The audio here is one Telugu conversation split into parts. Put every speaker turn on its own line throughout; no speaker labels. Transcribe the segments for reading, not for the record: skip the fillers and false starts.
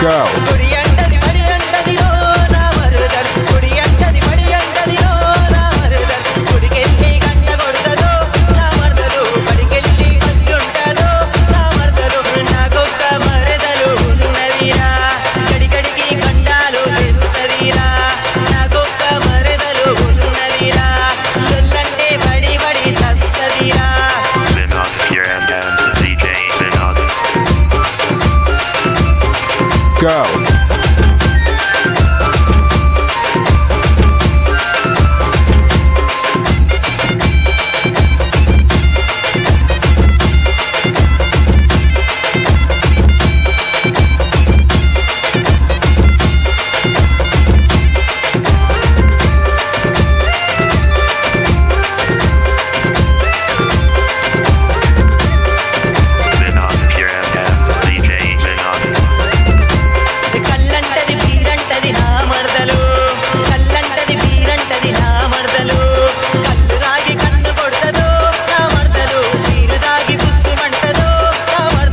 గుడి అంటది బడి అంటదిరో నా మరుదలు గుడి అంటది బడి అంటదిరో నా మరుదలు గుడికెళ్ళి గంట కొడతదో నా మరుదలు బడికెళ్ళి మంచి ఉంటదో నా మరుదలు నాకొక్క మరుదలు ఉన్నదిరా గడిగడికి గండాలు తెరుతదిరా నాకొక్క మరుదలు ఉన్నదిరా చొల్లంటే బడి బడి చస్తదిరా
Go.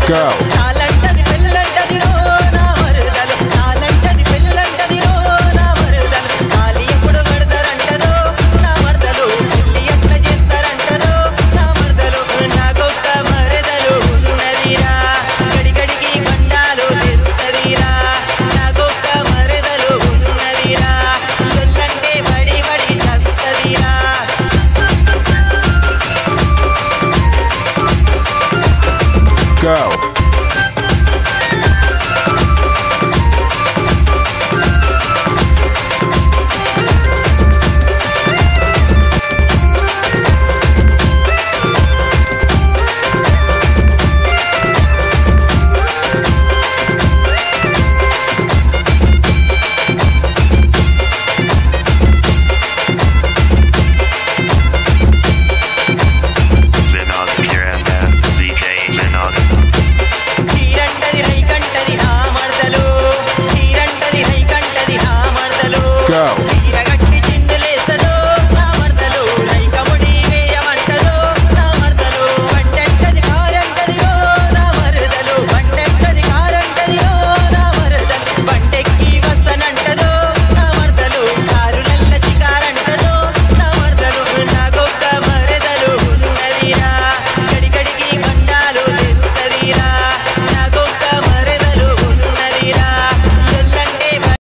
Go. చాలంటది పెళ్ళంటదిరో నా మరుదలు చాలంటది పెళ్ళంటదిరో నా మరుదలు తాళి ఎప్పుడు కడతారంటదో నా మరుదలు పెళ్ళి ఎట్లా చేస్తారంటదో నా మరుదలు నాకొక్క మరుదలు ఉన్నదిరా గడిగడికి గండాలు తెరుతదిరా నాకొక్క మరుదలు ఉన్నదిరా చొల్లంటే బడి బడి చస్తదిరా
Go.